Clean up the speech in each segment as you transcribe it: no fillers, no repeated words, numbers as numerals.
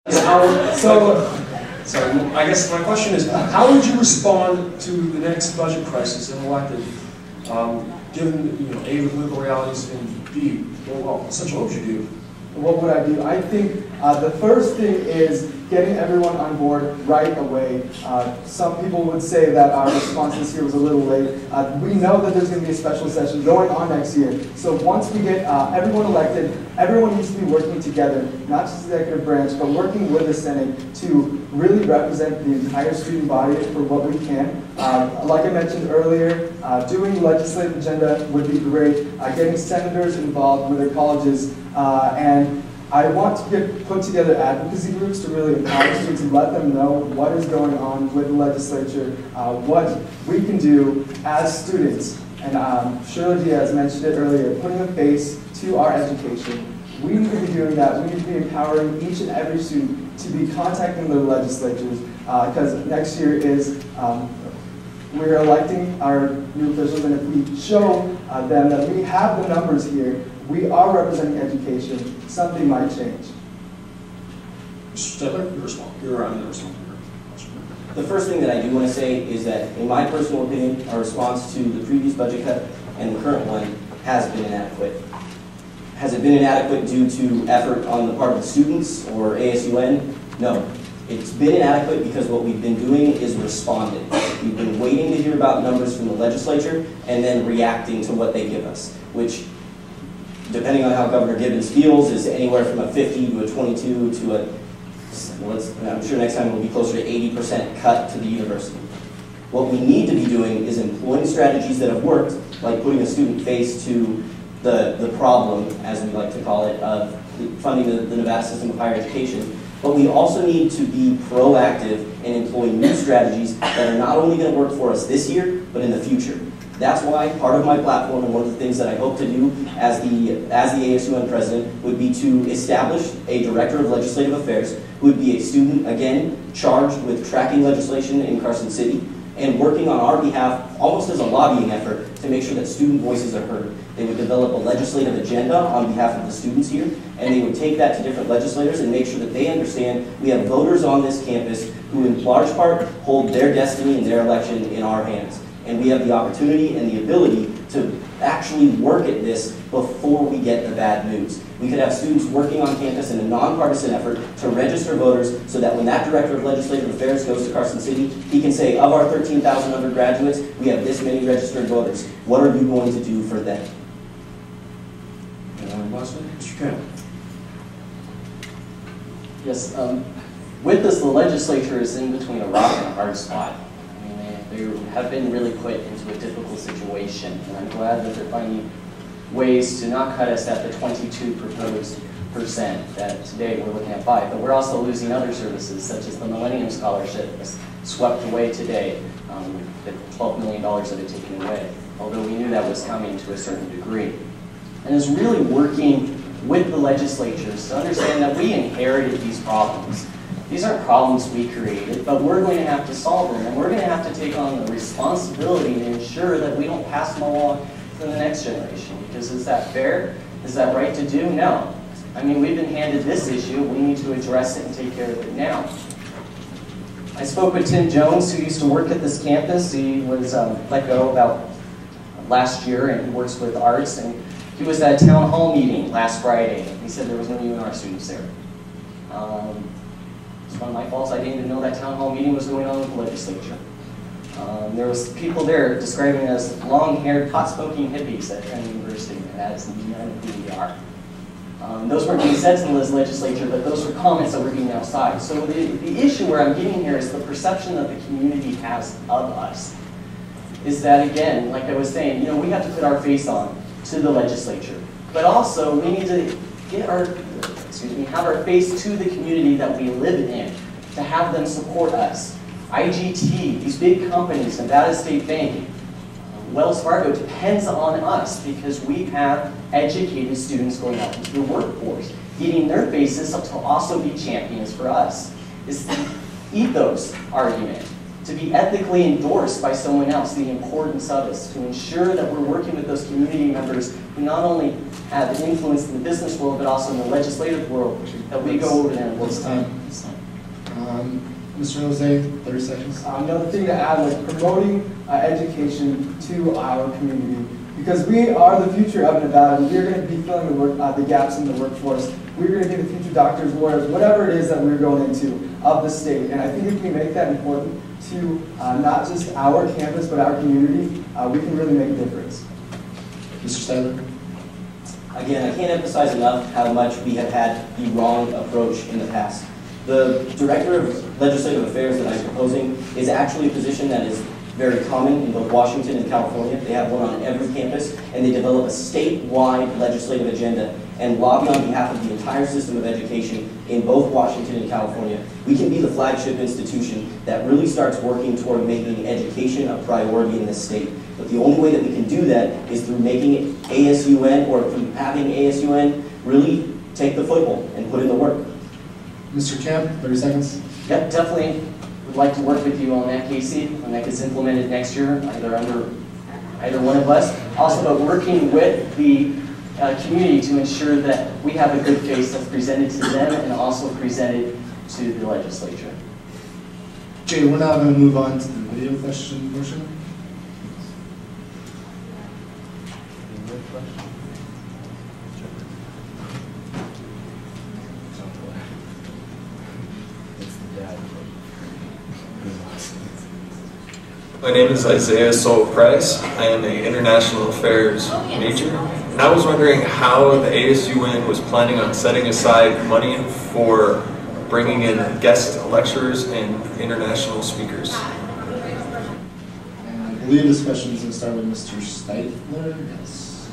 So I guess my question is, how would you respond to the next budget crisis if elected, given A, the political realities, and B, well, essential hopes you do? What would I do? I think the first thing is getting everyone on board right away. Some people would say that our response this year was a little late. We know that there's going to be a special session going on next year. So once we get everyone elected, everyone needs to be working together, not just the executive branch, but working with the Senate to really represent the entire student body for what we can. Like I mentioned earlier, doing the legislative agenda would be great. Getting senators involved with their colleges, and I want to put together advocacy groups to really empower students and let them know what is going on with the legislature, what we can do as students. And Shirley Diaz mentioned it earlier, putting a face to our education. We need to be doing that. We need to be empowering each and every student to be contacting their legislatures, because next year is we're electing our new officials, and if we show them that we have the numbers here, we are representing education, something might change. Mr. Stedler, you're around the response. The first thing that I do want to say is that, in my personal opinion, our response to the previous budget cut and the current one has been inadequate. Has it been inadequate due to effort on the part of the students or ASUN? No. It's been inadequate because what we've been doing is responding. We've been waiting to hear about numbers from the legislature and then reacting to what they give us, which, depending on how Governor Gibbons feels, is anywhere from a 50 to a 22 to a, well, I'm sure next time it will be closer to 80% cut to the university. What we need to be doing is employing strategies that have worked, like putting a student face to the problem, as we like to call it, of funding the Nevada system of higher education. But we also need to be proactive and employ new strategies that are not only going to work for us this year, but in the future. That's why part of my platform, and one of the things that I hope to do as the ASUN president, would be to establish a director of legislative affairs who would be a student, again, charged with tracking legislation in Carson City and working on our behalf almost as a lobbying effort to make sure that student voices are heard. They would develop a legislative agenda on behalf of the students here, and they would take that to different legislators and make sure that they understand we have voters on this campus who in large part hold their destiny and their election in our hands. And we have the opportunity and the ability to actually work at this before we get the bad news. We could have students working on campus in a nonpartisan effort to register voters so that when that director of legislative affairs goes to Carson City, he can say, of our 13,000 undergraduates, we have this many registered voters. What are you going to do for them? Mr. Kemp. Yes, with this, the legislature is in between a rock and a hard spot. I mean, they have been really put into a difficult situation, and I'm glad that they're finding ways to not cut us at the 22 proposed percent, that today we're looking at 5, but we're also losing other services, such as the Millennium Scholarship that's swept away today, the $12 million that it's taken away, although we knew that was coming to a certain degree. And is really working with the legislatures to understand that we inherited these problems. These aren't problems we created, but we're going to have to solve them, and we're going to have to take on the responsibility to ensure that we don't pass them along to the next generation. Because is that fair? Is that right to do? No. I mean, we've been handed this issue. We need to address it and take care of it now. I spoke with Tim Jones, who used to work at this campus. He was let go about last year, and he works with arts. And he was at a town hall meeting last Friday. He said there was no UNR students there. It's one of my faults. I didn't even know that town hall meeting was going on with the legislature. There was people there describing it as long-haired, pot-smoking hippies at Penn University, and that is none of who we are. Those weren't being said to the legislature, but those were comments that were being outside. So the issue where I'm getting here is the perception that the community has of us. Is that, again, like I was saying, you know, we have to put our face on to the legislature, but also we need to get our, have our face to the community that we live in, to have them support us. IGT, these big companies, Nevada State Bank, Wells Fargo depends on us because we have educated students going out into the workforce, getting their faces up to also be champions for us. It's the ethos argument. to be ethically endorsed by someone else, the importance of this, to ensure that we're working with those community members who not only have influence in the business world, but also in the legislative world, that we go over there and work with them. Mr. Jose, 30 seconds. Another thing to add, like promoting education to our community, because we are the future of Nevada. We are going to be filling the gaps in the workforce. We're going to be the future doctors, lawyers, whatever it is that we're going into of the state. And I think if we make that important to not just our campus, but our community, we can really make a difference. Mr. Styler. Again, I can't emphasize enough how much we have had the wrong approach in the past. The Director of Legislative Affairs that I'm proposing is actually a position that is very common in both Washington and California. They have one on every campus, and they develop a statewide legislative agenda and lobby on behalf of the entire system of education in both Washington and California. We can be the flagship institution that really starts working toward making education a priority in this state. But the only way that we can do that is through making ASUN, or through having ASUN really take the foothold and put in the work. Mr. Camp, 30 seconds. Yep, definitely would like to work with you on that, Casey, when that gets implemented next year, either under either one of us. Also, about working with the community to ensure that we have a good face that's presented to them and also presented to the legislature. Jay, we're now going to move on to the video question portion. My name is Isaiah Sol Price. I am an international affairs major. And I was wondering how the ASUN was planning on setting aside money for bringing in guest lecturers and international speakers. And I believe this question is going to start with Mr. Steitler. Yes.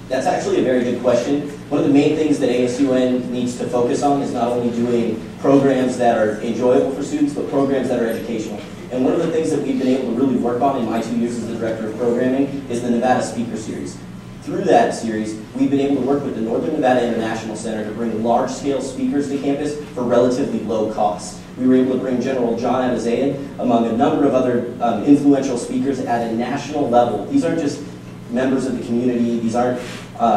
That's actually a very good question. One of the main things that ASUN needs to focus on is not only doing programs that are enjoyable for students, but programs that are educational. And one of the things that we've been able to really work on in my 2 years as the Director of Programming is the Nevada Speaker Series. Through that series, we've been able to work with the Northern Nevada International Center to bring large-scale speakers to campus for relatively low cost. We were able to bring General John Abizayan, among a number of other influential speakers at a national level. These aren't just members of the community, these aren't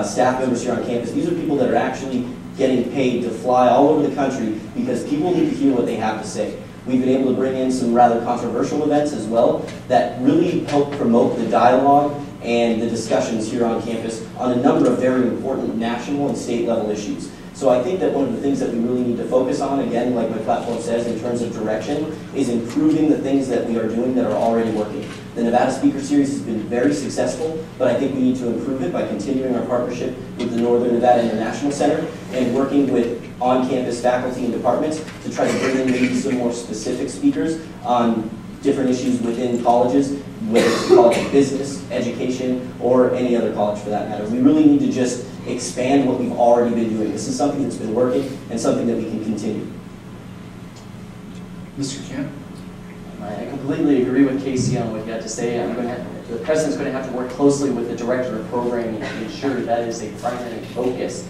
staff members here on campus, these are people that are actually getting paid to fly all over the country because people need to hear what they have to say. We've been able to bring in some rather controversial events as well that really help promote the dialogue and the discussions here on campus on a number of very important national and state level issues. So I think that one of the things that we really need to focus on, again, like my platform says, in terms of direction, is improving the things that we are doing that are already working. The Nevada Speaker Series has been very successful, but I think we need to improve it by continuing our partnership with the Northern Nevada International Center and working with on-campus faculty and departments to try to bring in maybe some more specific speakers on different issues within colleges, whether it's college of business, education, or any other college for that matter. We really need to just expand what we've already been doing. This is something that's been working and something that we can continue. Mr. Camp? I completely agree with Casey on what you had to say. The President's going to have to work closely with the Director of Programming to ensure that is a primary focus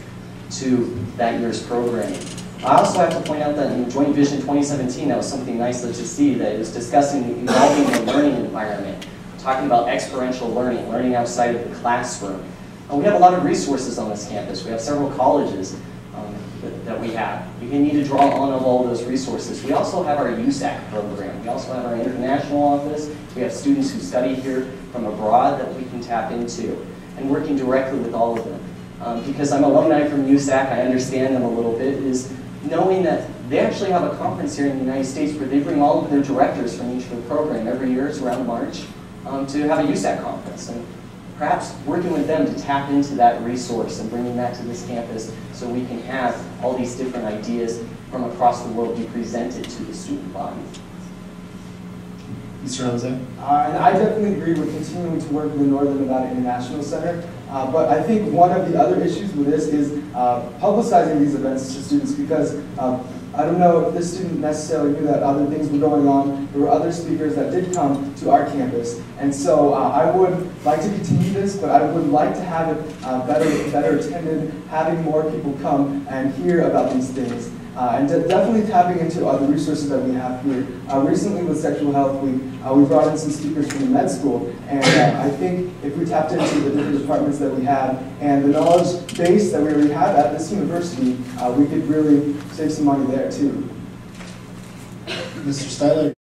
to that year's programming. I also have to point out that in Joint Vision 2017, that was something nice to see, that it was discussing evolving the learning environment, talking about experiential learning, learning outside of the classroom. We have a lot of resources on this campus. We have several colleges that we have. We need to draw on all those resources. We also have our USAC program. We also have our international office. We have students who study here from abroad that we can tap into, and working directly with all of them. Because I'm alumni from USAC, I understand them a little bit, is knowing that they actually have a conference here in the United States where they bring all of their directors from each of the program every year. It's around March to have a USAC conference. And perhaps working with them to tap into that resource and bringing that to this campus so we can have all these different ideas from across the world be presented to the student body. Mr. Jose? And I definitely agree with continuing to work with the Northern Nevada International Center. But I think one of the other issues with this is publicizing these events to students, because I don't know if this student necessarily knew that other things were going on. There were other speakers that did come to our campus. And so I would like to continue this, but I would like to have it better attended, having more people come and hear about these things. and definitely tapping into the resources that we have here. Recently with sexual health, we brought in some speakers from the med school, and I think if we tapped into the different departments that we have and the knowledge base that we already have at this university, we could really save some money there too. Mr. Styler?